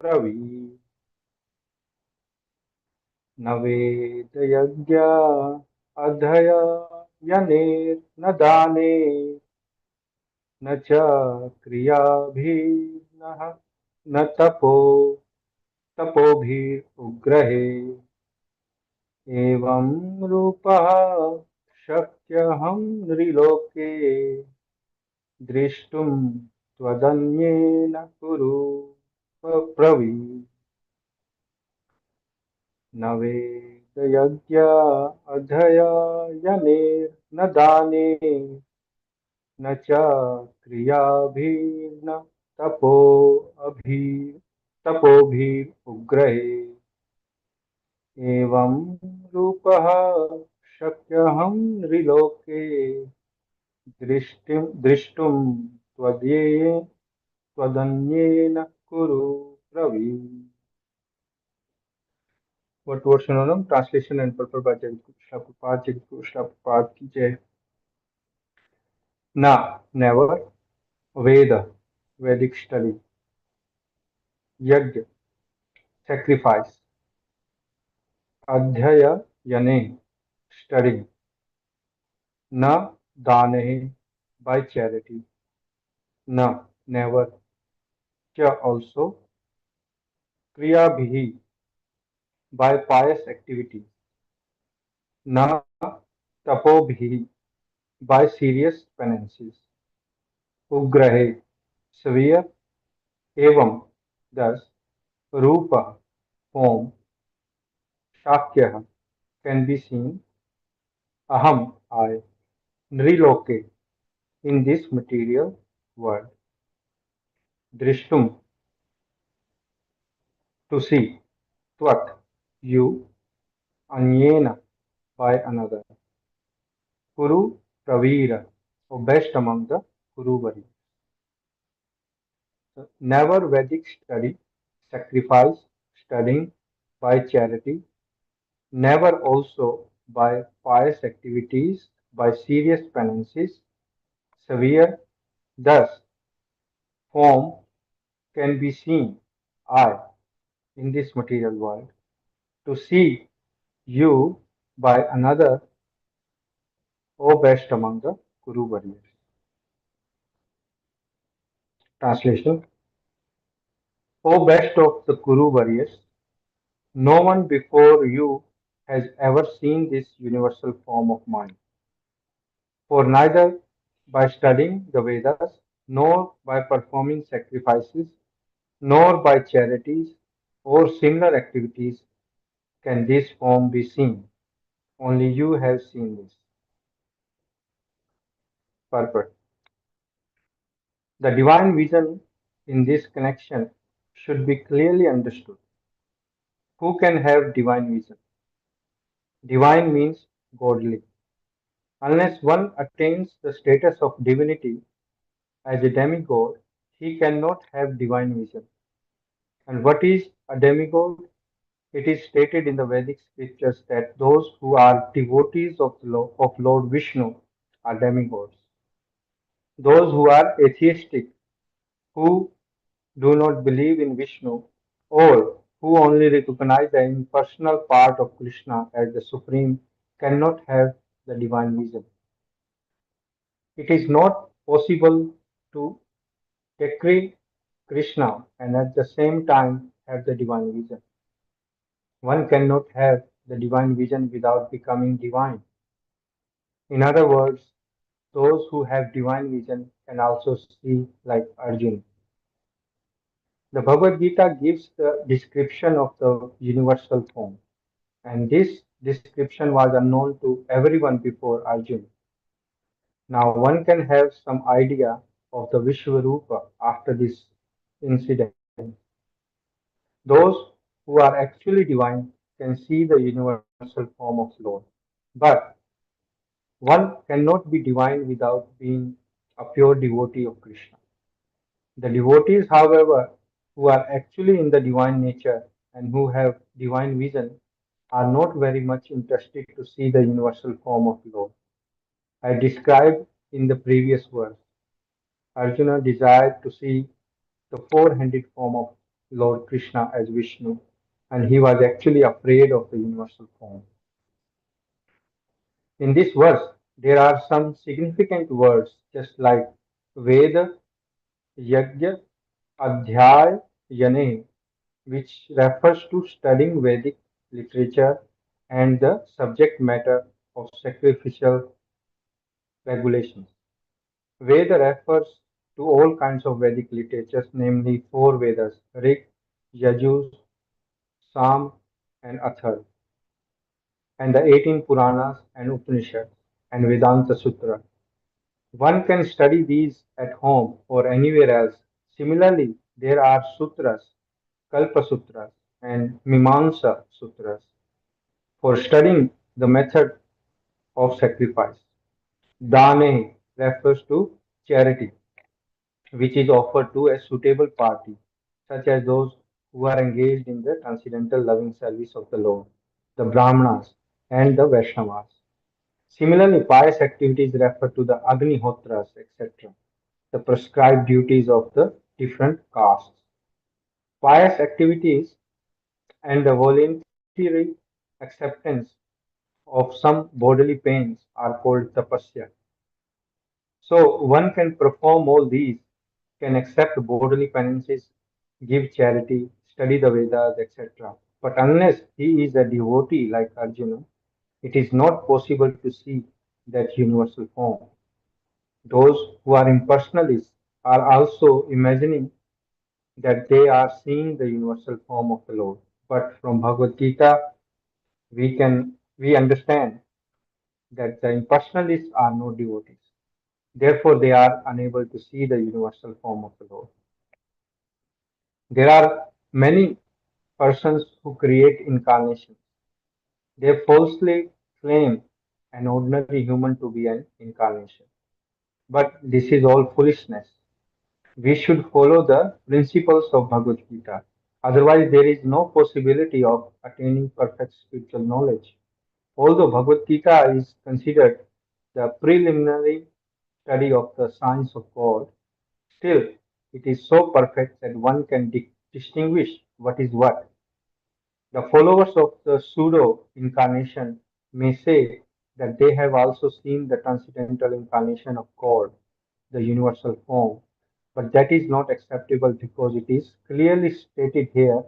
Pravi Navedayagya Adhaya Yanir Nadane Nacha Kriyabhinah Natapo Tapobhir Ugrahe एवं रूपः शक्यहं नृलोके द्रष्टुं त्वदन्येन कुरु प्रवीण न वेदयज्ञ अध्ययनेन दाने न च क्रियाभिर्न तपोभिः तपोभिरुग्रहे एवं रूपः शक्यहं नृलोके दृष्टुं त्वदन्येन कुरु Praveen. What words synonym? Translation and purport by Krishna Prabhupada. Krishna Prabhupada ki jai. Na, never. Veda, Vedic study. Yajna, sacrifice. Adhyaya, yane, study. Na, danehi, by charity. Na, never. Cha, also. Kriya bhihi, by pious activity. Na, tapobhihi, by serious penances. Ugrahe, severe. Evam, thus. Rupa, form. Shakya, can be seen. Aham, I. Nriloke, in this material world. Drishtum, to see. Tvat, you. Anyena, by another. Kuru Pravira, or best among the Kuruvari. Never Vedic study, sacrifice, studying by charity, never also by pious activities, by serious penances, severe, thus form can be seen, I, in this material world, to see you by another, O best among the Kuru warriors. Translation: O best of the Kuru warriors, no one before you has ever seen this universal form of mine. For neither by studying the Vedas, nor by performing sacrifices, nor by charities or similar activities can this form be seen. Only you have seen this. Purport. The divine vision in this connection should be clearly understood. Who can have divine vision? Divine means godly. Unless one attains the status of divinity as a demigod, he cannot have divine vision. And what is a demigod? It is stated in the Vedic scriptures that those who are devotees of Lord Vishnu are demigods. Those who are atheistic, who do not believe in Vishnu, or who only recognize the impersonal part of Krishna as the supreme, cannot have the divine vision. It is not possible to decree Krishna and at the same time have the divine vision. One cannot have the divine vision without becoming divine. In other words, those who have divine vision can also see like Arjuna. The Bhagavad Gita gives the description of the universal form, and this description was unknown to everyone before Arjuna. Now one can have some idea of the Vishwarupa after this incident. Those who are actually divine can see the universal form of Lord. But one cannot be divine without being a pure devotee of Krishna. The devotees, however, who are actually in the divine nature and who have divine vision are not very much interested to see the universal form of Lord. I described in the previous verse, Arjuna desired to see the four-handed form of Lord Krishna as Vishnu, and he was actually afraid of the universal form. In this verse, there are some significant words, just like Veda, Yajna, Adhyay, Yane, which refers to studying Vedic literature and the subject matter of sacrificial regulations. Veda refers to all kinds of Vedic literatures, namely four Vedas, Rig, Yajur, Sam, and Athar, and the 18 Puranas and Upanishads, and Vedanta Sutra. One can study these at home or anywhere else. Similarly, there are sutras, Kalpa Sutras, and Mimamsa Sutras for studying the method of sacrifice. Dane refers to charity, which is offered to a suitable party, such as those who are engaged in the transcendental loving service of the Lord, the Brahmanas, and the Vaishnavas. Similarly, pious activities refer to the Agnihotras, etc., the prescribed duties of the different castes. Pious activities and the voluntary acceptance of some bodily pains are called tapasya. So one can perform all these, can accept bodily penances, give charity, study the Vedas, etc. But unless he is a devotee like Arjuna, it is not possible to see that universal form. Those who are impersonalists are also imagining that they are seeing the universal form of the Lord. But from Bhagavad Gita, we understand that the impersonalists are no devotees. Therefore, they are unable to see the universal form of the Lord. There are many persons who create incarnations. They falsely claim an ordinary human to be an incarnation. But this is all foolishness. We should follow the principles of Bhagavad Gita. Otherwise, there is no possibility of attaining perfect spiritual knowledge. Although Bhagavad Gita is considered the preliminary study of the science of God, still it is so perfect that one can distinguish what is what. The followers of the pseudo incarnation may say that they have also seen the transcendental incarnation of God, the universal form, but that is not acceptable because it is clearly stated here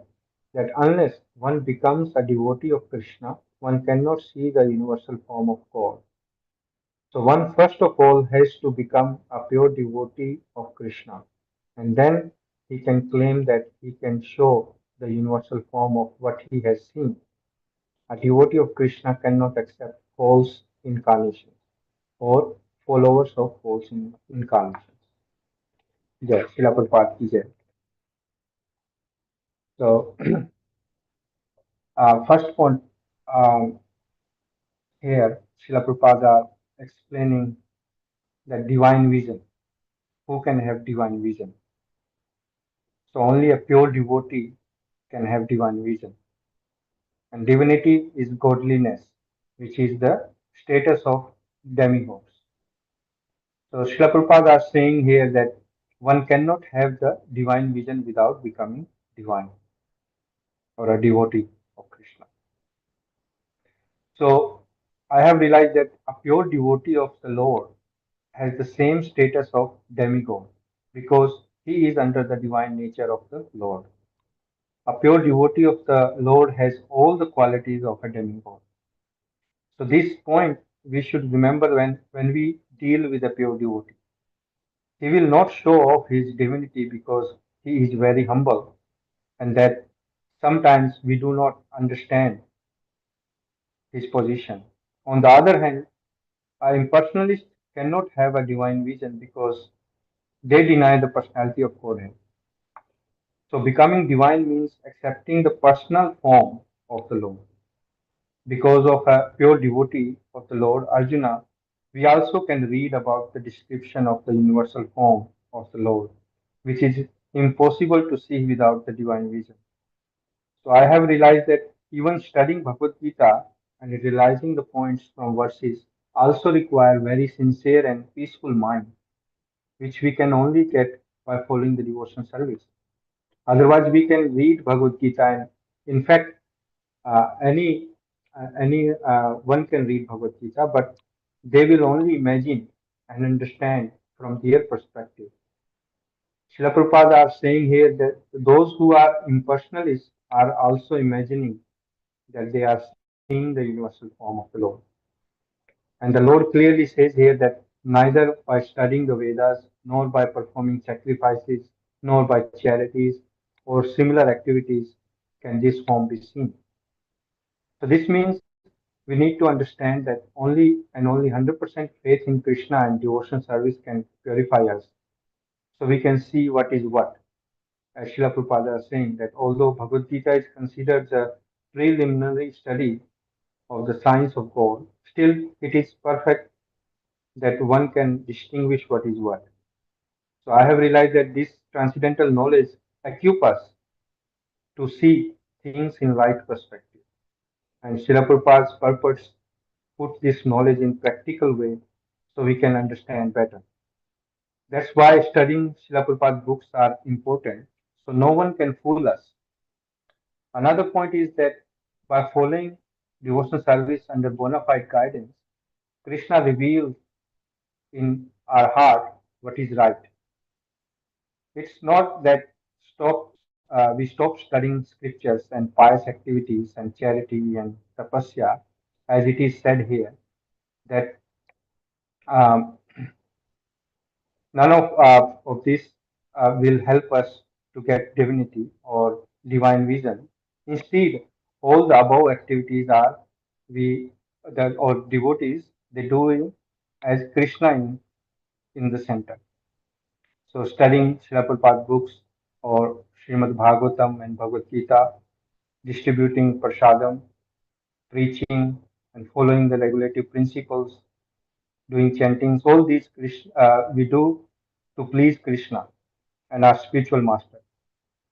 that unless one becomes a devotee of Krishna, one cannot see the universal form of God. So one first of all has to become a pure devotee of Krishna, and then he can claim that he can show the universal form of what he has seen. A devotee of Krishna cannot accept false incarnations or followers of false incarnations. Jai Srila Prabhupada ki jai. So, first point um, here, Srila Prabhupada are explaining the divine vision. Who can have divine vision? So, only a pure devotee can have divine vision. And divinity is godliness, which is the status of demigods. So Srila Prabhupada are saying here that one cannot have the divine vision without becoming divine or a devotee of Krishna. So I have realized that a pure devotee of the Lord has the same status of demigod because he is under the divine nature of the Lord. A pure devotee of the Lord has all the qualities of a demigod. So this point we should remember when we deal with a pure devotee. He will not show off his divinity because he is very humble and that sometimes we do not understand his position. On the other hand, a impersonalist cannot have a divine vision because they deny the personality of Godhead. So becoming divine means accepting the personal form of the Lord. Because of a pure devotee of the Lord Arjuna, we also can read about the description of the universal form of the Lord, which is impossible to see without the divine vision. So I have realized that even studying Bhagavad Gita and realizing the points from verses also require very sincere and peaceful mind, which we can only get by following the devotional service. Otherwise, we can read Bhagavad Gita, and in fact, any one can read Bhagavad Gita, but they will only imagine and understand from their perspective. Srila Prabhupada are saying here that those who are impersonalists are also imagining that they are seeing the universal form of the Lord. And the Lord clearly says here that neither by studying the Vedas, nor by performing sacrifices, nor by charities or similar activities can this form be seen. So this means we need to understand that only 100% faith in Krishna and devotion service can purify us. So we can see what is what. As Srila Prabhupada is saying that although Bhagavad Gita is considered the preliminary study of the science of God, still it is perfect that one can distinguish what is what. So I have realized that this transcendental knowledge equips us to see things in right perspective. And Srila Prabhupada's purpose put this knowledge in practical way so we can understand better. That's why studying Srila Prabhupada's books are important, so no one can fool us. Another point is that by following devotional service under bona fide guidance, Krishna reveals in our heart what is right. It's not that we stop studying scriptures and pious activities and charity and tapasya, as it is said here, that um, none of this will help us to get divinity or divine vision. Instead, all the above activities are we the or devotees they do it as Krishna in the center. So studying Srila Prabhupada books or Srimad Bhagavatam and Bhagavad Gita, distributing prasadam, preaching and following the regulative principles, doing chantings, all these we do to please Krishna and our spiritual master.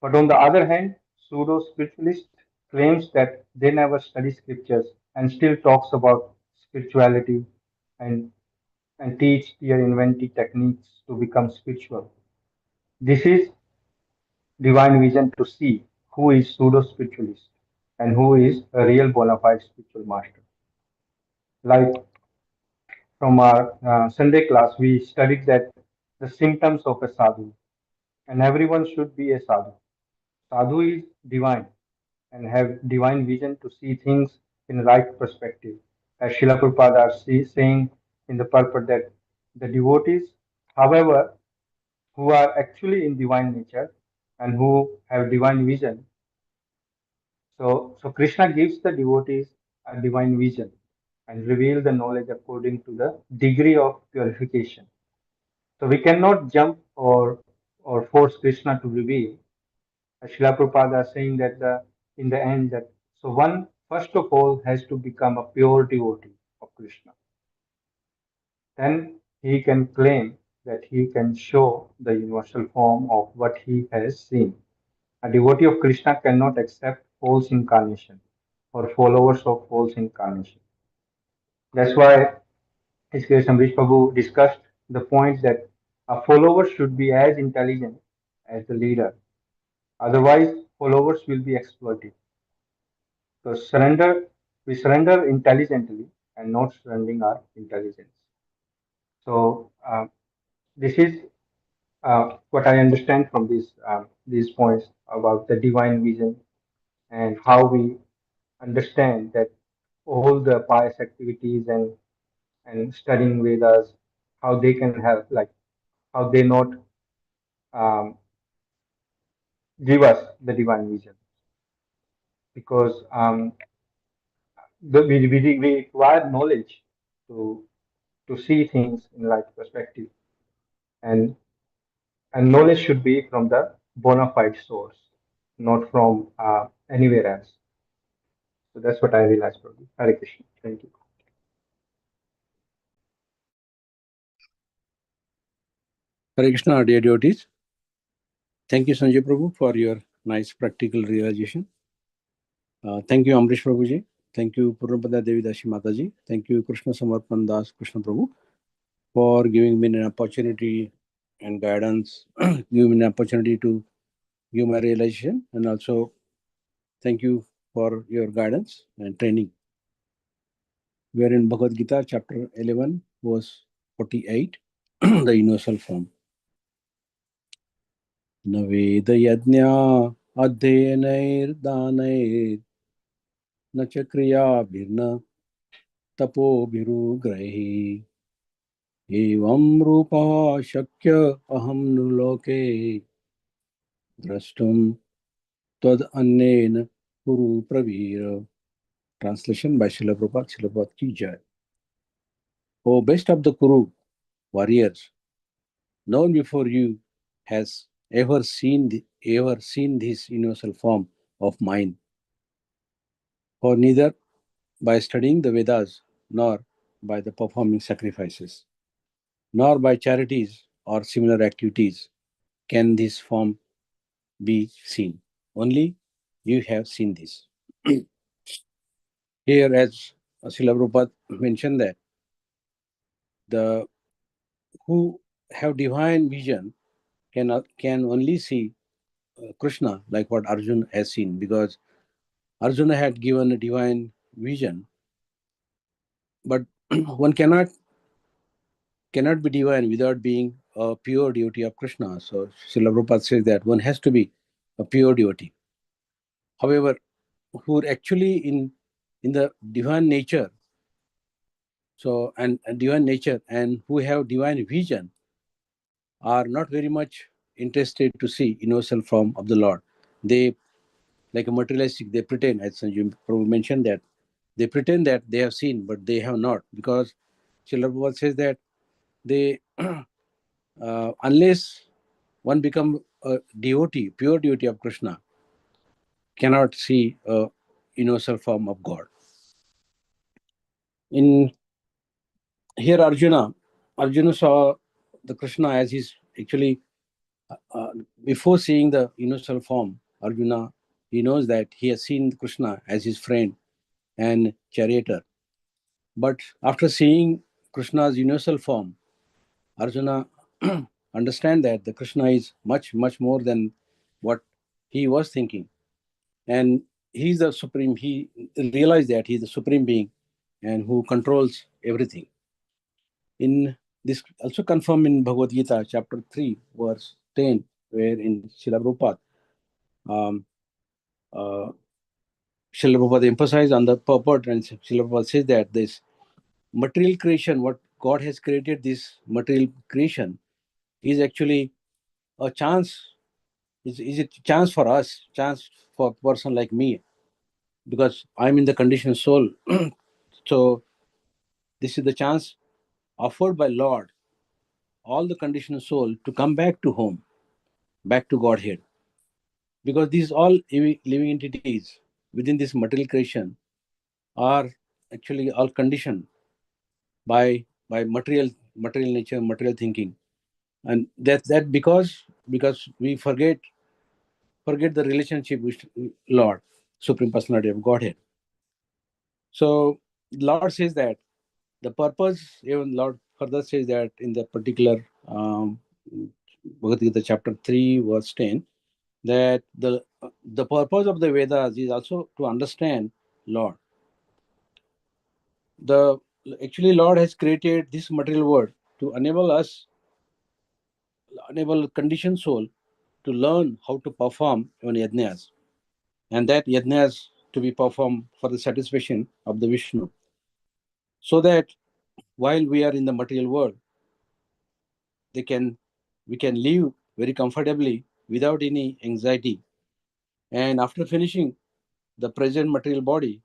But on the other hand, pseudo spiritualist claims that they never study scriptures and still talks about spirituality and teach their inventive techniques to become spiritual. This is divine vision to see who is pseudo spiritualist and who is a real bona fide spiritual master. Like from our Sunday class, we studied that the symptoms of a sadhu, and everyone should be a sadhu. Sadhu is divine and have divine vision to see things in right perspective. As Srila Prabhupada are saying in the purport that the devotees, however, who are actually in divine nature and who have divine vision, so Krishna gives the devotees a divine vision and reveal the knowledge according to the degree of purification. So we cannot jump or force Krishna to reveal. Srila Prabhupada is saying that in the end that so one first of all has to become a pure devotee of Krishna. Then he can claim that he can show the universal form of what he has seen. A devotee of Krishna cannot accept false incarnation or followers of false incarnation. That's why His Grace Amrish Prabhu discussed the point that a follower should be as intelligent as the leader. Otherwise, followers will be exploited. So we surrender intelligently and not surrendering our intelligence. So this is what I understand from these points about the divine vision and how we understand that all the pious activities and studying Vedas, how they can help, like how they not um, give us the divine vision, because we require knowledge to see things in right perspective, and knowledge should be from the bona fide source, not from anywhere else. So that's what I realized, probably. Hare Krishna. Thank you. Hare Krishna, dear devotees. Thank you, Sanjay Prabhu, for your nice practical realization. Thank you, Amrish Prabhuji. Thank you, Purnapada Devi Dashi Mataji. Thank you, Krishna Samarpan Das Krishna Prabhu, for giving me an opportunity and guidance, giving me an opportunity to give my realization, and also thank you for your guidance and training. We are in Bhagavad Gita, chapter 11, verse 48, the universal form. न वेदयज्ञा अध्ययनैर्दानैर् न च क्रियाभिर्न तपोभिरुग्रैः एवं रूपा शक्य अहं लोके द्रष्टुम त्वद अन्येन कुरु Pravir. Translation by Srila Prabhupada. Srila Prabhupada ki jai. O best of the Kuru warriors, no one before you has ever seen this universal form of mine, for neither by studying the Vedas nor by the performing sacrifices, nor by charities or similar activities can this form be seen. Only you have seen this. Here, as Srila Prabhupada mentioned, that the who have divine vision can only see Krishna, like what Arjuna has seen, because Arjuna had given a divine vision, but one cannot be divine without being a pure devotee of Krishna. So Srila Prabhupada says that one has to be a pure devotee. However, who are actually in the divine nature, and divine nature, and who have divine vision, are not very much interested to see universal form of the Lord. They, like a materialistic, they pretend, as Sanjay Prabhu mentioned, that they pretend that they have seen, but they have not, because Srila Prabhupada says that they, unless one become a devotee, pure devotee of Krishna, cannot see a universal form of God. In here, Arjuna saw the Krishna as his actually before seeing the universal form. Arjuna, he knows that he has seen Krishna as his friend and charioteer. But after seeing Krishna's universal form, Arjuna understand that the Krishna is much, much more than what he was thinking. And he's the supreme, he realized that he's the supreme being and who controls everything. In this also confirmed in Bhagavad Gita, chapter 3, verse 10, where in Srila Prabhupada, um, uh, Srila Prabhupada emphasized on the purport, and Srila Prabhupada says that this material creation, what God has created, this material creation, is actually a chance. Is it chance for us, chance for a person like me, because I'm in the conditioned soul. So this is the chance offered by Lord, all the conditioned soul, to come back to home, back to Godhead. Because these all living entities within this material creation are actually all conditioned by material nature, material thinking. And that because we forget the relationship with Lord, Supreme Personality of Godhead. So Lord says that the purpose, even Lord further says that in the particular Bhagavad Gita chapter 3 verse 10, that the purpose of the Vedas is also to understand Lord. The actually Lord has created this material world to enable conditioned soul to learn how to perform even yajnas, and that yajnas to be performed for the satisfaction of the Vishnu, so that while we are in the material world, we can live very comfortably without any anxiety, and after finishing the present material body,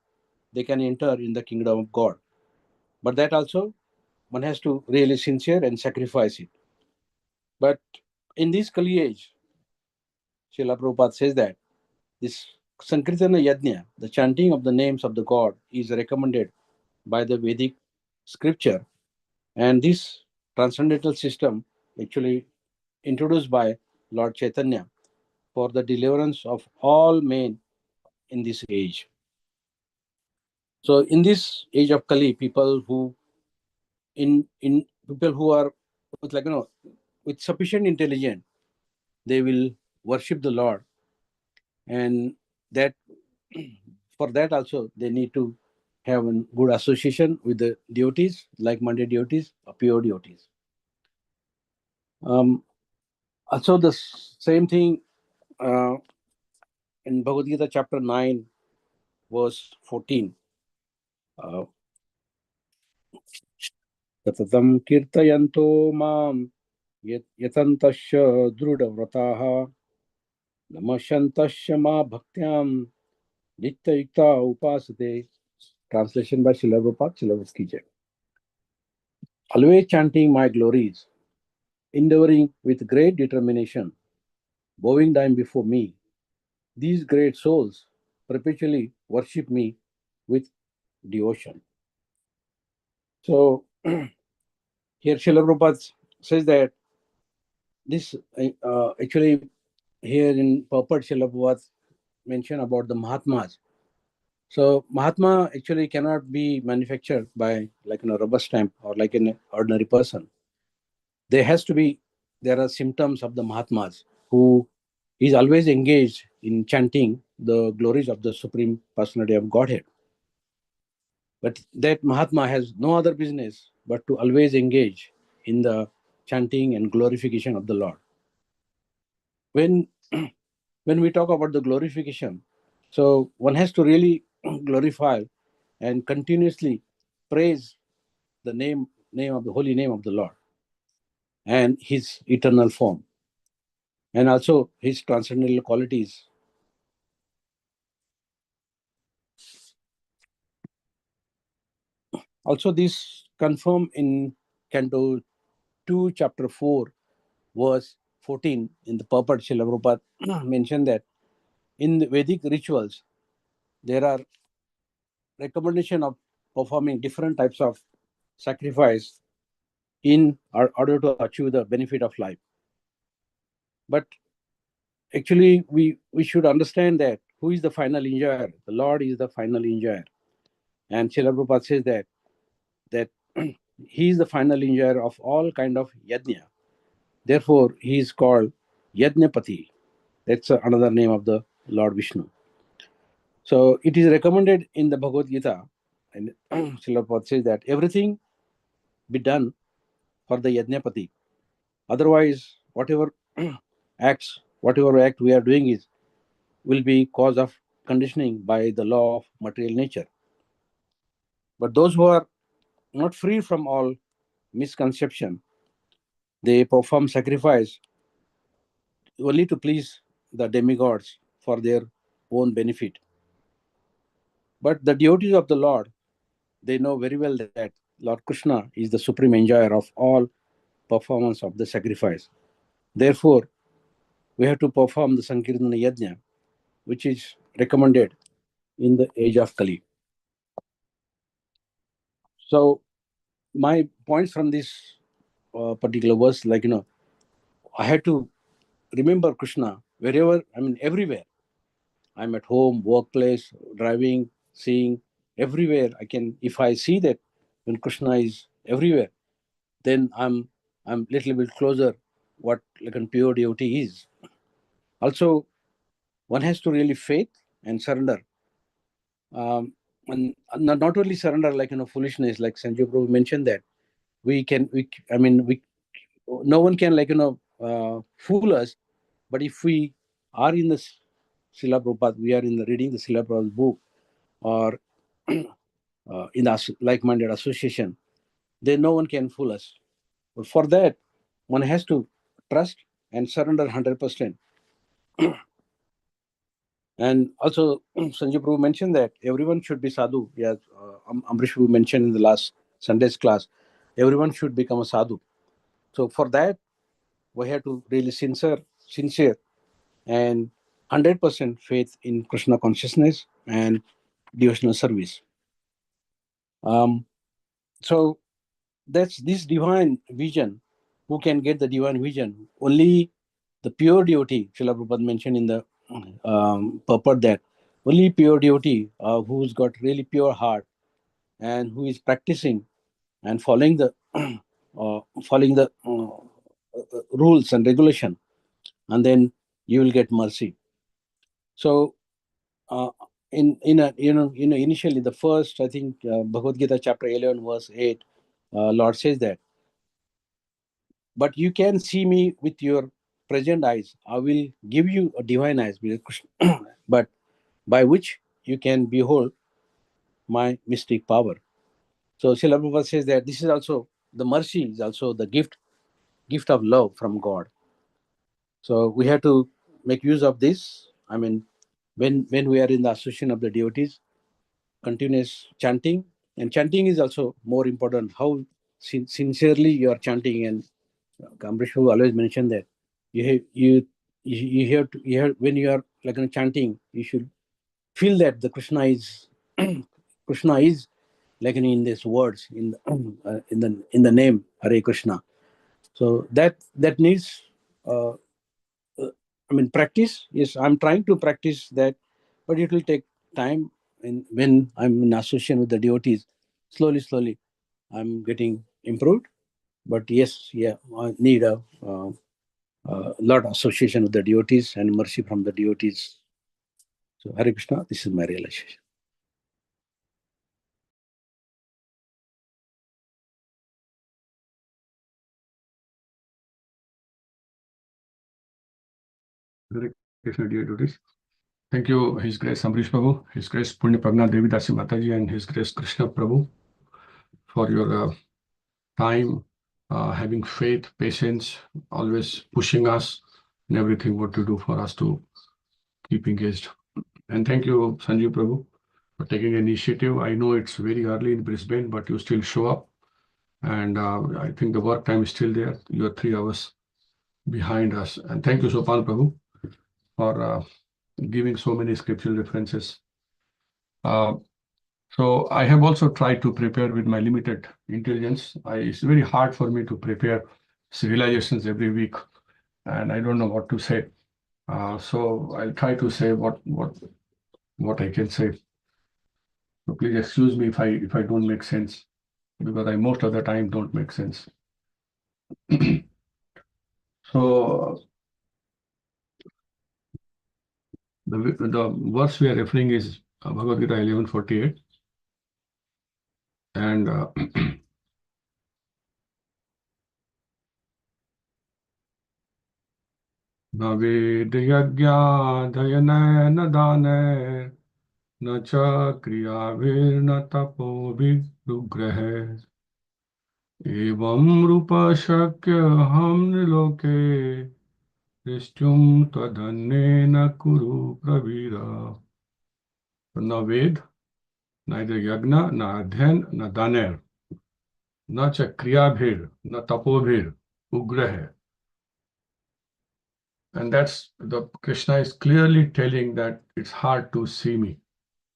they can enter in the kingdom of God. But that also one has to really sincere and sacrifice it. But in this Kali age, Srila Prabhupada says that this Sankirtana Yajna, the chanting of the names of the God, is recommended by the Vedic scripture. And this transcendental system actually introduced by Lord Chaitanya for the deliverance of all men in this age. So in this age of Kali, people who are with with sufficient intelligence, they will worship the Lord And that for that also they need to have a good association with the devotees, like-minded devotees, or pure devotees. Also, the same thing in Bhagavad Gita, chapter 9, verse 14. Tatatam kirtayanto mam yatantasya drudavrataha namashantasya ma bhaktyam nityayukta upasate. Translation by Srila Prabhupada, Srila Prabhupada ki jai. Always chanting my glories, endeavoring with great determination, bowing down before me, these great souls perpetually worship me with devotion. So here Srila Prabhupada says that this actually here in Purport Srila Prabhupada mention about the Mahatmas. So Mahatma actually cannot be manufactured by like a rubber stamp or like an ordinary person. There are symptoms of the Mahatmas who is always engaged in chanting the glories of the Supreme Personality of Godhead. But that Mahatma has no other business but to always engage in the chanting and glorification of the Lord. When when we talk about the glorification, so one has to really glorify and continuously praise the name of the holy name of the Lord and his eternal form, and also his transcendental qualities. Also, this confirmed in Canto 2, Chapter 4, verse 14, in the Purport, Srila Prabhupada mentioned that in the Vedic rituals, there are recommendation of performing different types of sacrifice in order to achieve the benefit of life. But actually, we should understand that who is the final enjoyer? The Lord is the final enjoyer. And Srila Prabhupada says that he is the final enjoyer of all kind of yajna. Therefore, he is called Yajnapati. That's another name of the Lord Vishnu. So it is recommended in the Bhagavad Gita, and Srila Prabhupada says that everything be done for the Yajnapati. Otherwise, whatever act we are doing will be cause of conditioning by the law of material nature. But those who are not free from all misconception, they perform sacrifice only to please the demigods for their own benefit. But the devotees of the Lord, they know very well that Lord Krishna is the supreme enjoyer of all performance of the sacrifice. Therefore, we have to perform the Sankirtana Yajna, which is recommended in the age of Kali. So, my points from this particular verse, I had to remember Krishna wherever, everywhere. I'm at home, workplace, driving, seeing, everywhere. If I see that when Krishna is everywhere, then I'm little bit closer what like a pure devotee is. Also, one has to really faith and surrender. And not only surrender foolishness, like Sanjay Prabhu mentioned that no one can fool us. But if we are in the Srila Prabhupada, we are in the reading the Srila Prabhupada book, or in the like-minded association, then no one can fool us. But for that, one has to trust and surrender 100%. And also, Sanjay Prabhu mentioned that everyone should be sadhu. Yes, Ambrish Prabhu mentioned in the last Sunday's class, everyone should become a sadhu. So for that, we have to really sincere, and 100% faith in Krishna consciousness and devotional service. So that's this divine vision. Who can get the divine vision? Only the pure devotee. Srila Prabhupada mentioned in the purport that only pure devotee who's got really pure heart and who is practicing and following the rules and regulation, and then you will get mercy. So initially the first, I think, Bhagavad Gita chapter 11 verse 8, Lord says that, but you can see me with your present eyes. I will give you a divine eyes, but by which you can behold my mystic power. So Srila Prabhupada says that this is also the mercy, is also the gift of love from God. So we have to make use of this. I mean, when we are in the association of the devotees, continuous chanting, and chanting is also more important. How sincerely you are chanting, and Amrish Prabhu always mentioned that you have when you are like chanting, you should feel that the Krishna is Krishna is like in these words in the name Hare Krishna. So that needs I mean practice. Yes, I'm trying to practice that, but it will take time. And when I'm in association with the devotees, slowly I'm getting improved. But yes, yeah, I need a lot of association with the devotees and mercy from the devotees. So Hare Krishna, this is my realization. Hare Krishna, dear devotees. Thank you, His Grace Amrish Prabhu, His Grace Punya Pragna Devi Dasi Mataji, and His Grace Krishna Prabhu for your time, having faith, patience, always pushing us in everything what to do for us to keep engaged. And thank you, Sanjeev Prabhu, for taking initiative. I know it's very early in Brisbane, but you still show up. And I think the work time is still there. You are 3 hours behind us. And thank you, Sopan Prabhu, for giving so many scriptural references. So I have also tried to prepare with my limited intelligence. It's very hard for me to prepare realizations every week, and I don't know what to say. So I'll try to say what I can say. So please excuse me if I don't make sense, because I most of the time don't make sense. So the verse we are referring is Bhagavad Gita 11:48, and न वेद यज्ञादयन दाने न च क्रियाभिर्न तपोभिर्नुग्रह एवं रूप शक्य हम लोके दृष्टुम त्वदन्येन कुरु प्रवीरा. न वेद, neither yagna, न अध्ययन, न दानेर, न च क्रियाभिर, न तपोभिर उग्रह. And that's the Krishna is clearly telling that it's hard to see me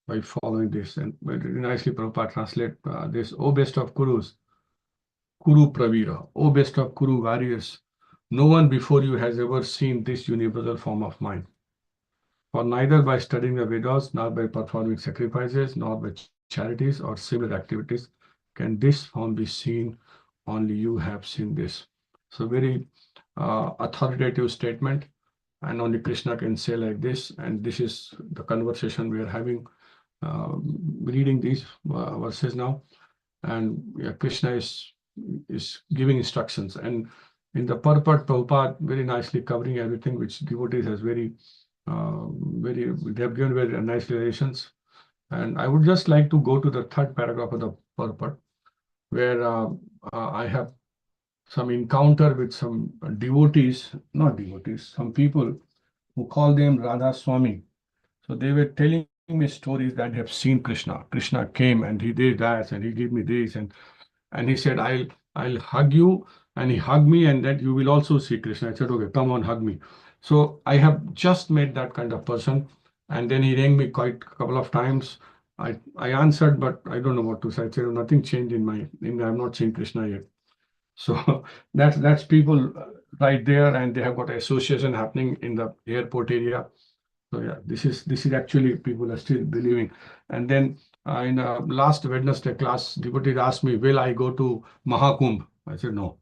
by following this. And very nicely Prabhupada translate this, O best of Kurus, Kuru Pravira, O best of Kuru warriors, no one before you has ever seen this universal form of mine. For neither by studying the Vedas, nor by performing sacrifices, nor by charities or similar activities can this form be seen. Only you have seen this. So very authoritative statement, and only Krishna can say like this. And this is the conversation we are having, reading these verses now. And Krishna is giving instructions. And in the purport, Prabhupada very nicely covering everything which devotees has very, they have given very nice relations. And I would just like to go to the third paragraph of the purport, where I have some encounter with some devotees, not devotees, some people who call them Radha Swami. So they were telling me stories that have seen Krishna. Krishna came and he did that and he gave me this and he said, I'll hug you, and he hugged me, and that you will also see Krishna. I said, okay, come on, hug me. So I have just met that kind of person, and then he rang me quite a couple of times. I answered, but I don't know what to say. I said, nothing changed I've not seen Krishna yet. So that's people right there, and they have got association happening in the airport area. So yeah, this is actually people are still believing. And then in last Wednesday class, devotee asked me, will I go to Mahakumbh? I said no.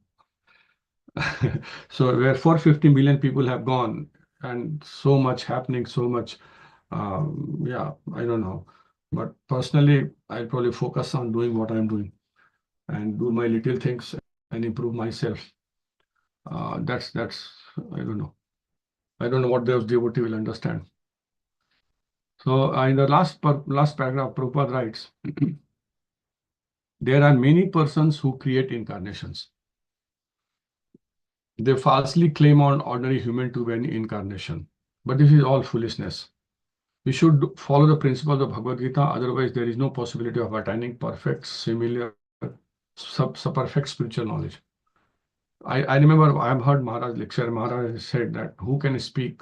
So where 450 million people have gone, and so much happening, so much Yeah, I don't know. But personally, I'll probably focus on doing what I'm doing and do my little things and improve myself. That's I don't know. I don't know what those devotee will understand. So in the last paragraph, Prabhupada writes, there are many persons who create incarnations. They falsely claim on ordinary human to be an incarnation. But this is all foolishness. We should follow the principles of Bhagavad Gita, otherwise there is no possibility of attaining perfect, similar, perfect spiritual knowledge. I remember I have heard Maharaj lecture. Maharaj said that who can speak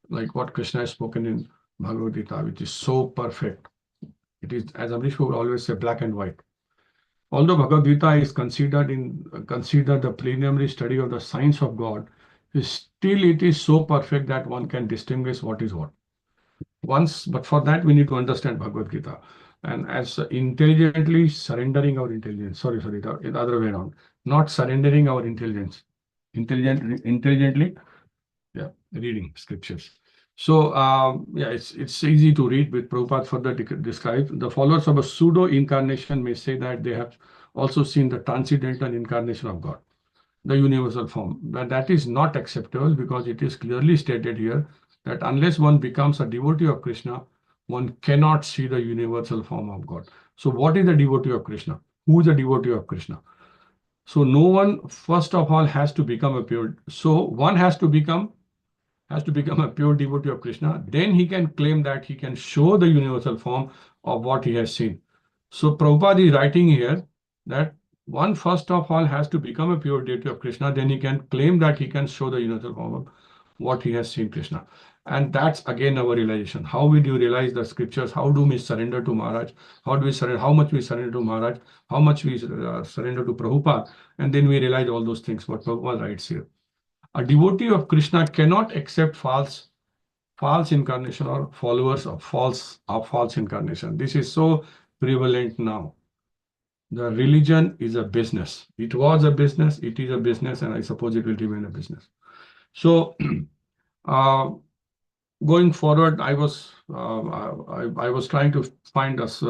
like what Krishna has spoken in Bhagavad Gita, which is so perfect. It is, as Amrish would always say, black and white. Although Bhagavad Gita is considered the preliminary study of the science of God, still it is so perfect that one can distinguish what is what. But for that we need to understand Bhagavad Gita, and as intelligently surrendering our intelligence. Sorry, the other way around. Not surrendering our intelligence. Intelligently, yeah, reading scriptures. So yeah, it's easy to read. With Prabhupada further describe, the followers of a pseudo incarnation may say that they have also seen the transcendental incarnation of God, the universal form. But that is not acceptable, because it is clearly stated here that unless one becomes a devotee of Krishna, one cannot see the universal form of God. So what is the devotee of Krishna? Who is the devotee of Krishna? So no one, first of all, has to become a pure. So one has to become a pure devotee of Krishna. Then he can claim that he can show the universal form of what he has seen. So Prabhupada is writing here that one, first of all, has to become a pure devotee of Krishna. Then he can claim that he can show the universal form of what he has seen Krishna. And that's again our realization. How will you realize the scriptures? How do we surrender to Maharaj? How do we surrender? How much we surrender to Maharaj? How much we surrender to Prabhupada? And then we realize all those things, what Prabhupada writes here. A devotee of Krishna cannot accept false incarnation or followers of false incarnation. This is so prevalent now. The religion is a business. It was a business, it is a business, and I suppose it will remain a business. So going forward, I was trying to find us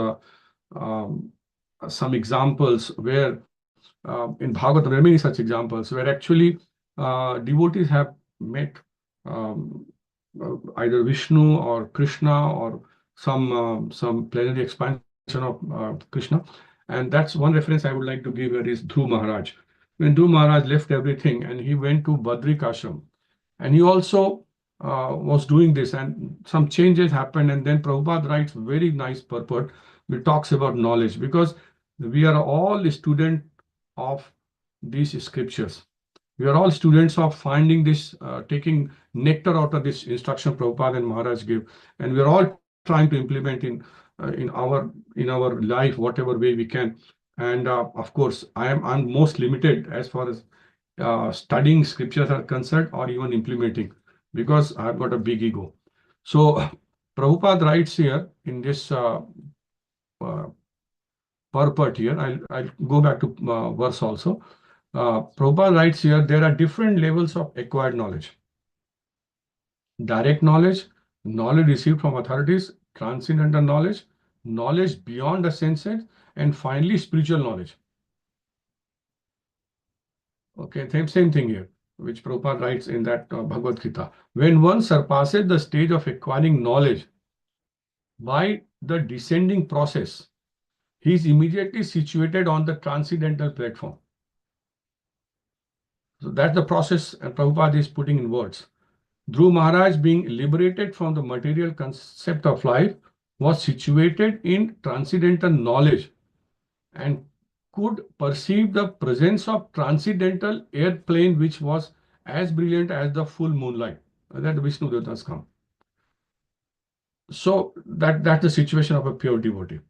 some examples where in Bhagavad there are many such examples where actually devotees have met either Vishnu or Krishna or some plenary expansion of Krishna. And that's one reference I would like to give here is Dhruv Maharaj. When Dhruv Maharaj left everything and he went to Badrik Ashram, and he also was doing this, and some changes happened, and then Prabhupada writes very nice purport which talks about knowledge, because we are all students of these scriptures. We are all students of finding this, taking nectar out of this instruction Prabhupada and Maharaj give, and we are all trying to implement in our life whatever way we can. And of course, I'm most limited as far as studying scriptures are concerned, or even implementing, because I've got a big ego. So Prabhupada writes here in this purport here. I'll go back to verse also. Prabhupada writes here, there are different levels of acquired knowledge. Direct knowledge, knowledge received from authorities, transcendental knowledge, knowledge beyond the senses, and finally spiritual knowledge. Okay, same thing here, which Prabhupada writes in that Bhagavad Gita. When one surpasses the stage of acquiring knowledge by the descending process, he is immediately situated on the transcendental platform. So that's the process, and Prabhupada is putting in words. Dhruv Maharaj, being liberated from the material concept of life, was situated in transcendental knowledge and could perceive the presence of transcendental air plane, which was as brilliant as the full moonlight. That Vishnu Devatas come. So that's the situation of a pure devotee.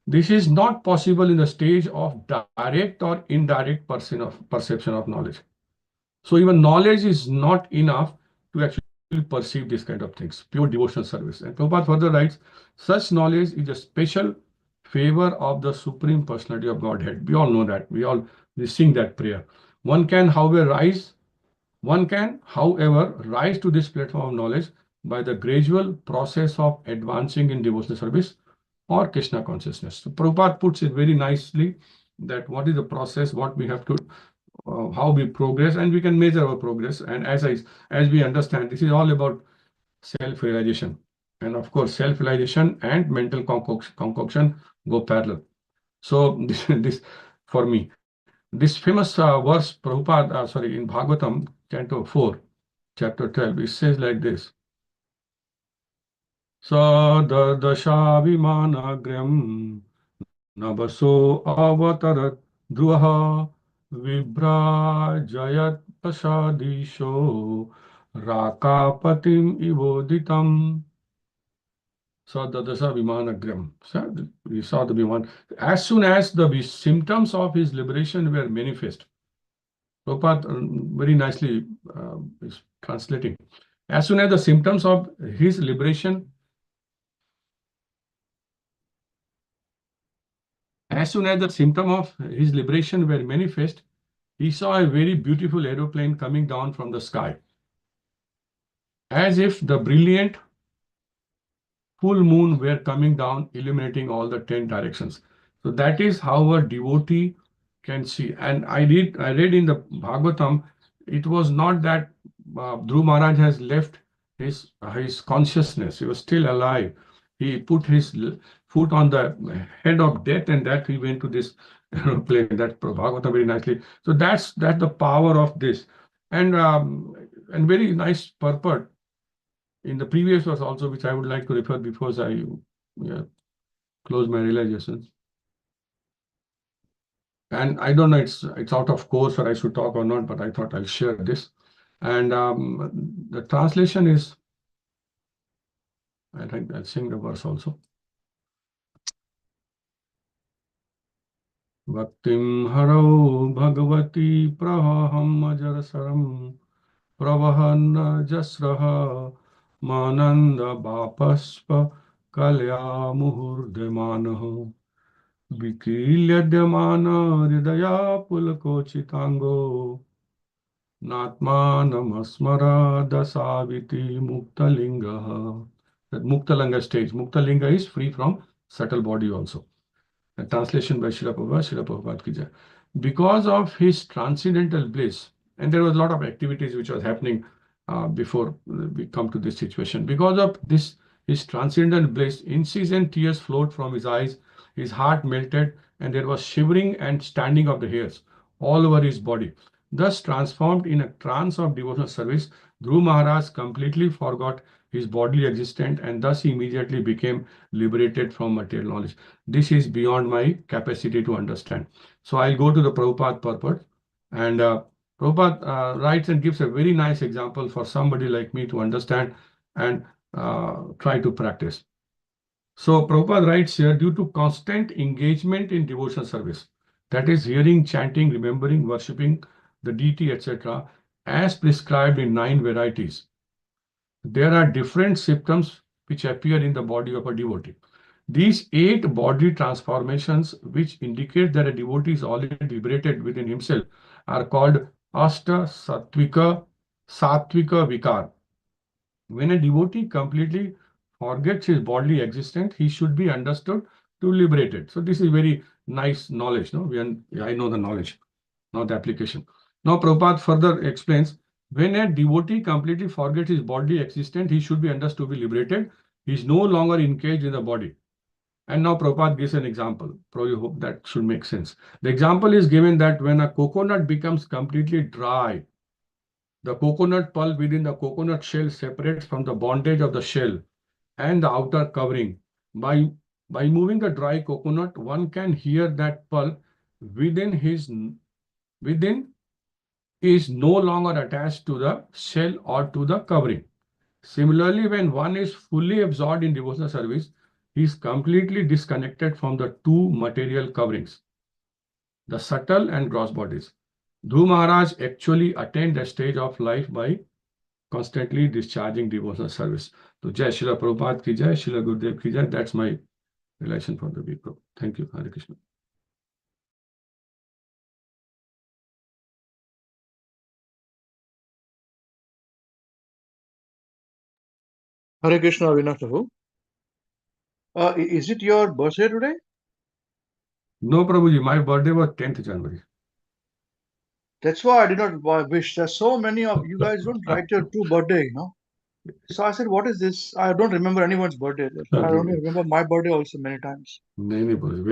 This is not possible in the stage of direct or indirect perception of knowledge. So even knowledge is not enough to actually perceive this kind of things, pure devotional service. And Prabhupada further writes, such knowledge is a special favor of the Supreme Personality of Godhead. We all know that. We sing that prayer. One can, however, rise to this platform of knowledge by the gradual process of advancing in devotional service or Krishna consciousness. So Prabhupada puts it very nicely that what is the process, what we have to, how we progress, and we can measure our progress. And as we understand, this is all about self-realization. And of course, self-realization and mental concoction go parallel. So this for me, this famous verse, Prabhupada, in Bhagavatam, Canto 4, Chapter 12, it says like this. Sadadasha vimanagram navaso avatarat druha vibrajayat pasadisho rakapatim ivoditam. Sadadasha vimanagram. So we saw the Viman. As soon as the symptoms of his liberation were manifest, Prabhupada very nicely is translating. As soon as the symptoms of his liberation, as soon as the symptom of his liberation were manifest, he saw a very beautiful aeroplane coming down from the sky, as if the brilliant full moon were coming down, illuminating all the 10 directions. So that is how a devotee can see. And I read in the Bhagavatam, it was not that Dhruv Maharaj has left his consciousness. He was still alive. He put his foot on the head of death, and that he went to this aeroplane. That Bhagavatam very nicely. So that's the power of this, and very nice purport in the previous verse also, which I would like to refer before I close my realizations. And I don't know, it's out of course or I should talk or not, but I thought I'll share this. And the translation is, I think I'll sing the verse also. Bhaktim harau bhagavati praham ajarasaram pravahanna jasraha mananda bapaspa kalya muhurdemanaho Vikilyadhyamana hridaya pulkochitango Natmanamasmara dasaviti muktalingaha. That muktalinga stage. Muktalinga is free from subtle body also. A translation by Srila Prabhupada ki jai. Because of his transcendental bliss, and there was a lot of activities which was happening before we come to this situation. Because of this, his transcendental bliss, incessant tears flowed from his eyes, his heart melted, and there was shivering and standing of the hairs all over his body. Thus transformed in a trance of devotional service, Dhruv Maharaj completely forgot his bodily existence, and thus he immediately became liberated from material knowledge. This is beyond my capacity to understand. So I'll go to the Prabhupada purport. And Prabhupada writes and gives a very nice example for somebody like me to understand and try to practice. So Prabhupada writes here, due to constant engagement in devotional service, that is hearing, chanting, remembering, worshipping the deity, etc., as prescribed in 9 varieties, there are different symptoms which appear in the body of a devotee. These 8 bodily transformations, which indicate that a devotee is already liberated within himself, are called Ashta Sattvika Vikar. When a devotee completely forgets his bodily existence, he should be understood to liberated. So this is very nice knowledge. No, I know the knowledge, not the application. Now Prabhupada further explains, when a devotee completely forgets his bodily existence, he should be understood to be liberated. He is no longer engaged in the body. And now Prabhupada gives an example. Probably hope that should make sense. The example is given that when a coconut becomes completely dry, the coconut pulp within the coconut shell separates from the bondage of the shell and the outer covering. By moving the dry coconut, one can hear that pulp within is no longer attached to the shell or to the covering. Similarly, when one is fully absorbed in devotional service, he is completely disconnected from the 2 material coverings, the subtle and gross bodies. Dhruv Maharaj actually attained a stage of life by constantly discharging devotional service. So Jai Srila Prabhupada ki jai, Srila Gurudev ki jai. That's my relation for the week. Thank you. Hare Krishna. Hare Krishna, Avinash Prabhu. Is it your birthday today? No, Prabhuji, my birthday was 10th January. That's why I did not wish. There's so many of you guys don't write your true birthday, you know. So I said, what is this? I don't remember anyone's birthday. I only remember my birthday also many times. Very good.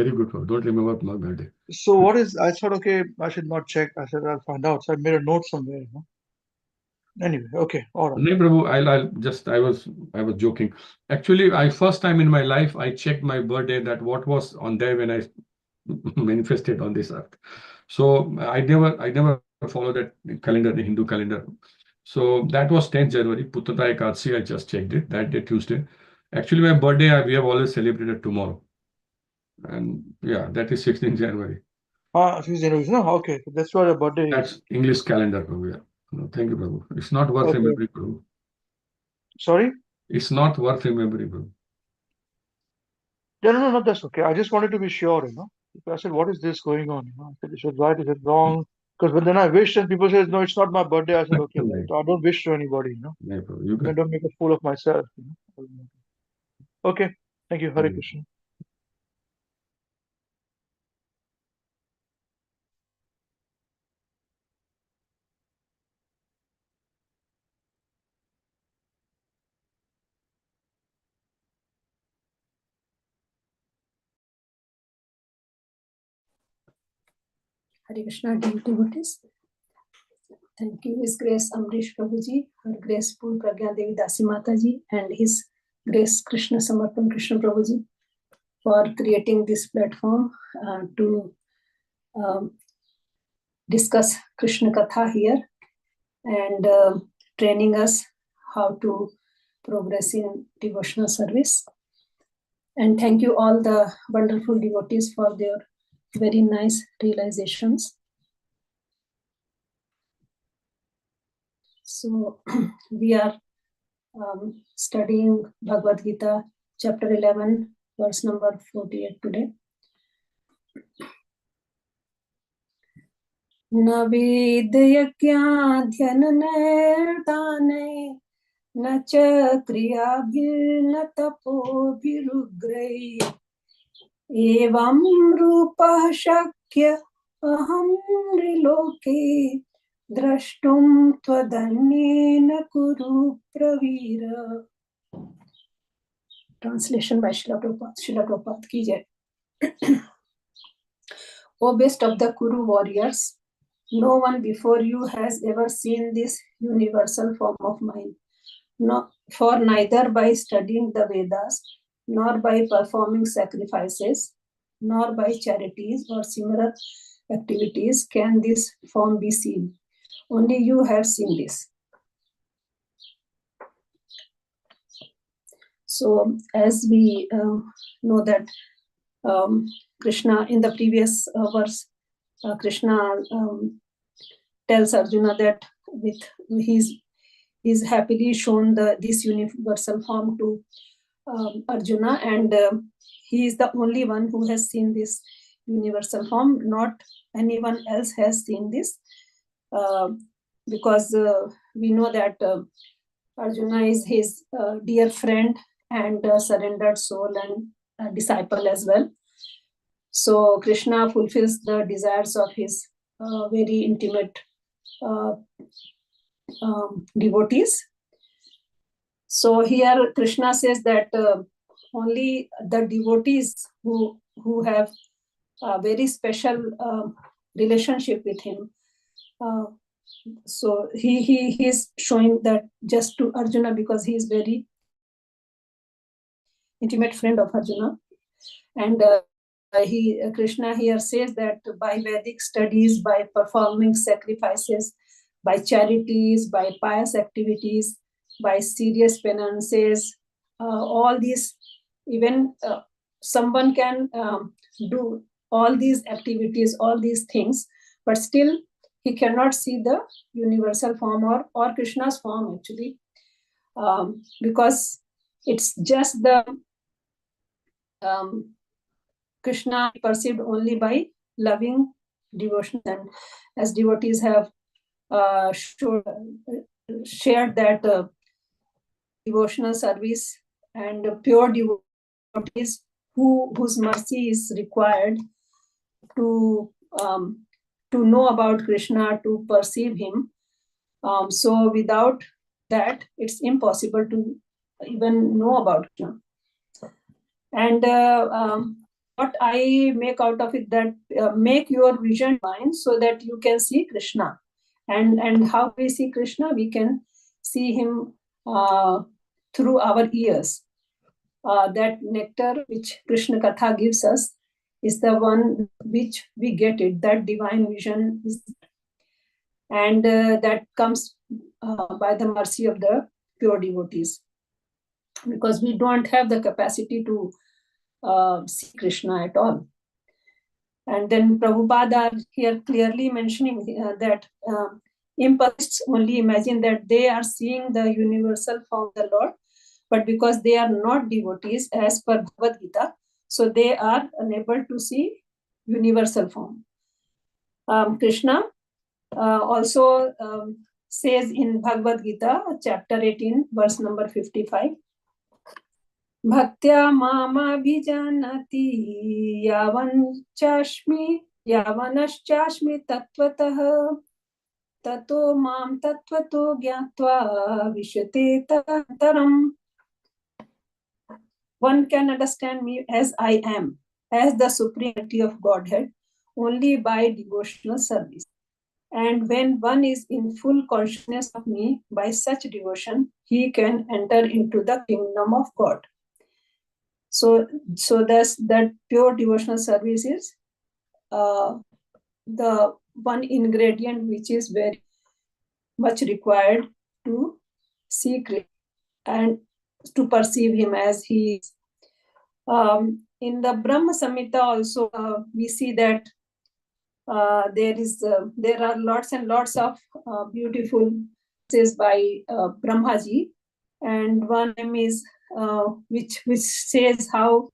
Don't remember my birthday. So what is, I thought, okay, I should not check. I said, I'll find out. So I made a note somewhere, you know. Anyway, okay, all right. No, Prabhu, I was joking. Actually, first time in my life, I checked my birthday that what was on there when I manifested on this earth. So I never follow that calendar, the Hindu calendar. So that was 10th January, Puttata Ekadasi. I just checked it that day, Tuesday. Actually, my birthday we have always celebrated tomorrow, and yeah, that is 16th January. No, okay, so that's what your birthday is. That's English calendar, Prabhu. Yeah. No, thank you, Prabhu. It's not worth Okay. remembering, Prabhu. Sorry? It's not worth remembering, Prabhu. No, that's okay. I just wanted to be sure, you know. I said, what is this going on? You know, I said, is it right? Is it wrong? Because then I wished and people said, no, it's not my birthday. I said, okay, right. I don't wish to anybody, you know. Yeah, Prabhu, you I can. don't make a fool of myself, you know. Okay. Thank you. Hare Krishna. Hare Krishna, dear devotees. Thank you, His Grace Amrish Prabhuji, Her Grace Pul Pragya Devi Dasi Mataji, and His Grace Krishna Samarpan Krishna Prabhuji for creating this platform to discuss Krishna Katha here and training us how to progress in devotional service. And thank you all the wonderful devotees for their very nice realizations. So we are studying Bhagavad Gita, chapter 11, verse number 48 today. न वेदयज्ञाध्ययनैर्दानैः न च क्रियाभिर्न तपोभिरुग्रैः एवं रूपः शक्य अहं नृलोके द्रष्टुं त्वदन्येन कुरु Pravir. Translation by Srila Prabhupada ki jai. O best of the Kuru warriors, no one before you has ever seen this universal form of mine. No, for neither by studying the Vedas, nor by performing sacrifices, nor by charities or similar activities can this form be seen. Only you have seen this. So, as we know that Krishna, in the previous verse, Krishna tells Arjuna that with he's happily shown this universal form to Arjuna, and he is the only one who has seen this universal form. Not anyone else has seen this, because we know that Arjuna is his dear friend and surrendered soul and disciple as well. So Krishna fulfills the desires of his very intimate devotees. So here Krishna says that only the devotees who have a very special relationship with him. So he is showing that just to Arjuna because he is very intimate friend of Arjuna, and Krishna here says that by Vedic studies, by performing sacrifices, by charities, by pious activities, by serious penances, all these, even someone can do all these activities, all these things, but still he cannot see the universal form or Krishna's form actually, because it's just the Krishna perceived only by loving devotion. And as devotees have shared that devotional service and pure devotees whose mercy is required to know about Krishna, to perceive him. So without that, it's impossible to even know about Krishna. And what I make out of it, that make your vision divine so that you can see Krishna. And how we see Krishna, we can see him through our ears. That nectar which Krishna Katha gives us is the one which we get it, that divine vision is, and that comes by the mercy of the pure devotees, because we don't have the capacity to see Krishna at all. And then Prabhupada are here clearly mentioning that impulses only imagine that they are seeing the universal form of the Lord, but because they are not devotees as per Bhagavad Gita, so they are unable to see universal form. Krishna also says in Bhagavad Gita, chapter 18, verse number 55, Bhaktya mamabhijanati yavanashchashmi tatvatah tato mam tatvato gyatva vishate tantaram. One can understand me as I am, as the supremacy of Godhead, only by devotional service. And when one is in full consciousness of me by such devotion, he can enter into the kingdom of God. So that pure devotional service is the one ingredient which is very much required to see Krishna and to perceive him as he is. In the Brahma Samhita also we see that there are lots and lots of beautiful says by Brahmaji, and one name is which says how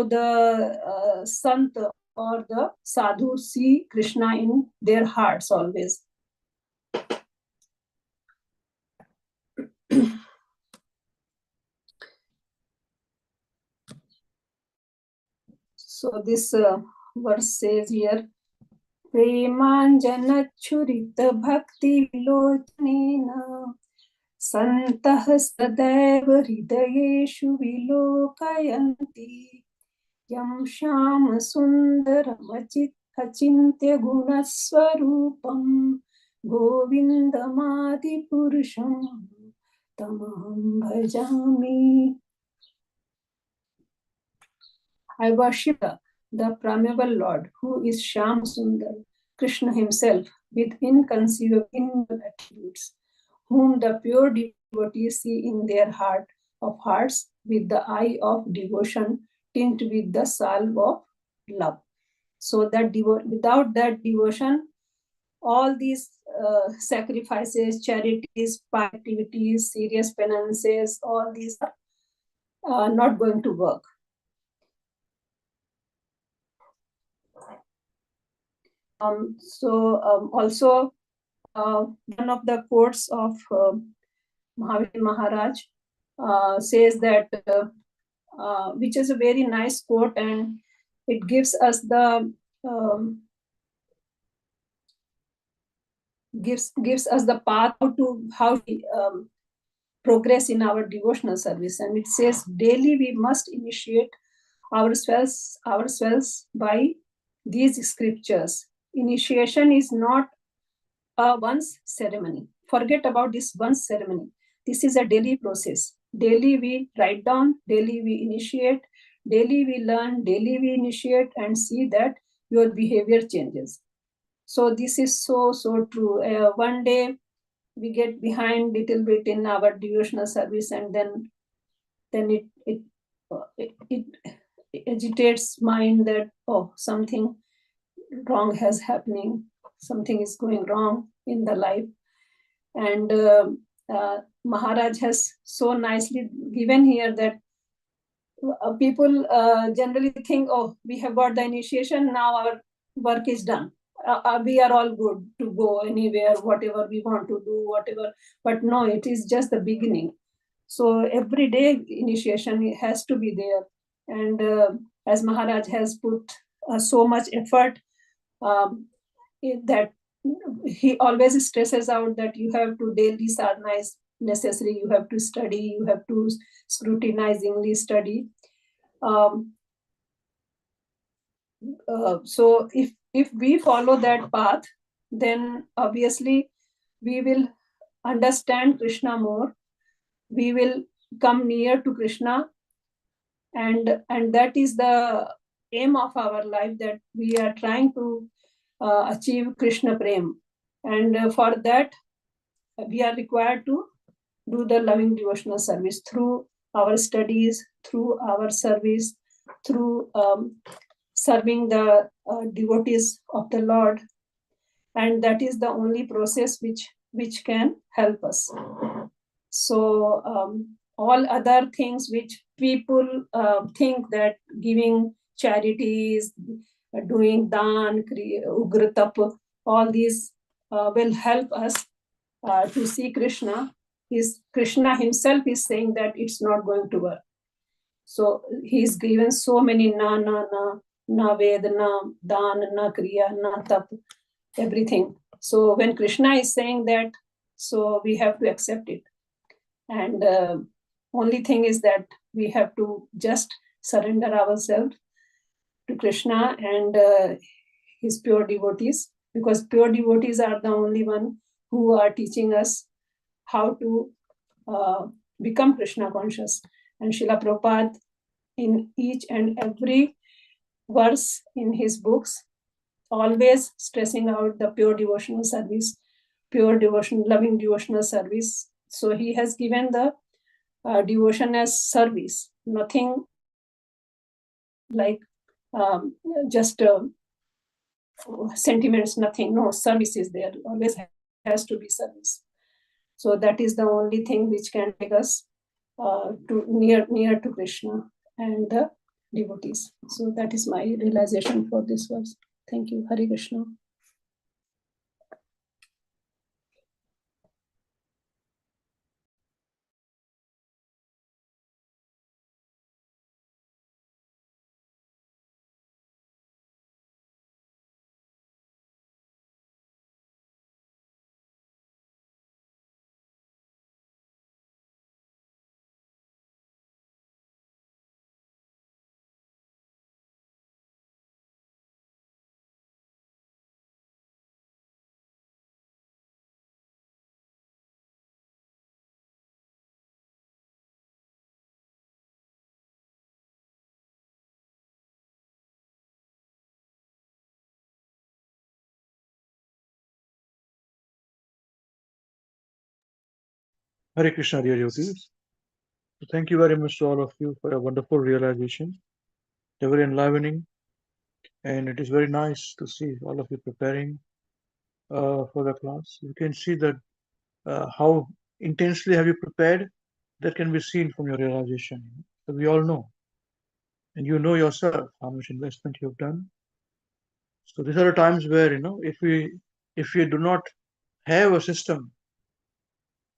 the Sant or the sadhu see Krishna in their hearts always. So this verse says here, Premanjanachurita bhakti vilochanena santah sadaiva hridayeshu vilokayanti yam shama sundaram achintya gunaswarupam govindamadi purusham tamaham bhajami. I worship the primeval Lord, who is Shyam Sundar, Krishna himself, with inconceivable attributes, whom the pure devotees see in their heart of hearts with the eye of devotion, tinged with the salve of love. So that without that devotion, all these sacrifices, charities, activities, serious penances, all these are not going to work. Also one of the quotes of Mahavir Maharaj says that, which is a very nice quote, and it gives us the gives us the path how we progress in our devotional service. And it says, daily we must initiate ourselves by these scriptures. Initiation is not a once ceremony. Forget about this once ceremony. This is a daily process. Daily we write down, daily we initiate, daily we learn, daily we initiate, and see that your behavior changes. So this is so true. One day we get behind little bit in our devotional service, and then it agitates mind that, oh, something wrong has happening, something is going wrong in the life. And Maharaj has so nicely given here that people generally think, oh, we have got the initiation, now our work is done. We are all good to go anywhere, whatever we want to do, whatever. But no, it is just the beginning. So every day initiation has to be there. And as Maharaj has put so much effort, that he always stresses out that you have to daily sadhana is necessary, you have to study, you have to scrutinizingly study. So if we follow that path, then obviously we will understand Krishna more, we will come near to Krishna, and that is the aim of our life, that we are trying to achieve Krishna Prem. And for that we are required to do the loving devotional service through our studies, through our service, through serving the devotees of the Lord. And that is the only process which can help us. So all other things which people think that giving charities, doing dan, ugra tap, all these will help us to see Krishna. Krishna himself is saying that it's not going to work. So he's given so many na vedana, dan, na kriya, na tap, everything. So when Krishna is saying that, so we have to accept it. And only thing is that we have to just surrender ourselves to Krishna and his pure devotees, because pure devotees are the only one who are teaching us how to become Krishna conscious. And Srila Prabhupada, in each and every verse in his books, always stressing out the pure devotional service, pure devotion, loving devotional service. So he has given the devotion as service, nothing like just sentiments, nothing. No, service is there, always has to be service. So that is the only thing which can take us to near to Krishna and the devotees. So that is my realization for this verse. Thank you. Hare Krishna. Hare Krishna, dear yogis. Thank you very much to all of you for a wonderful realization. They're very enlivening, and it is very nice to see all of you preparing for the class. You can see that how intensely have you prepared. That can be seen from your realization. So we all know, and you know yourself how much investment you have done. So these are the times where, if we do not have a system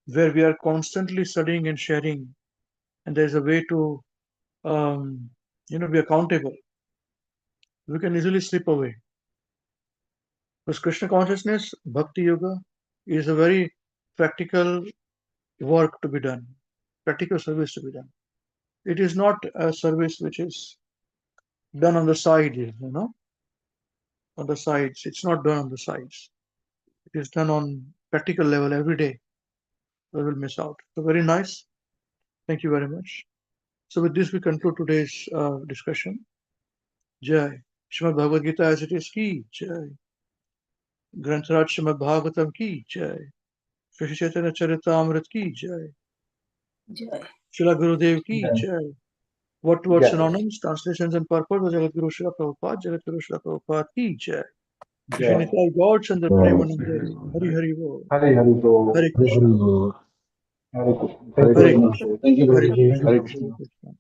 where we are constantly studying and sharing, and there's a way to be accountable, we can easily slip away. Because Krishna consciousness, Bhakti Yoga, is a very practical work to be done, practical service to be done. It is not a service which is done on the side, on the sides. It's not done on the sides. It is done on practical level every day. We will miss out. So very nice. Thank you very much. So with this, we conclude today's discussion. Jai. Srimad Bhagavad Gita as it is ki jai. Granthraj Srimad Bhagavatam ki jai. Shri Chaitanya Charitamrita ki jai. Jai. Srila Gurudev ki Jai. jai. Word to word Jai. synonyms, translations and purport of Jagat Guru Srila Prabhupada, Jagat Guru Srila Prabhupada ki jai. Shri Jai. Nitai Gauds and the Premanande. Hari Hari Bo. Hare Hare Bo. Hare Krishna. Hare Krishna. Hare Thank you very Krishna. much. Thank you, Hare Guruji. Krishna. Hare Hare Krishna. Krishna.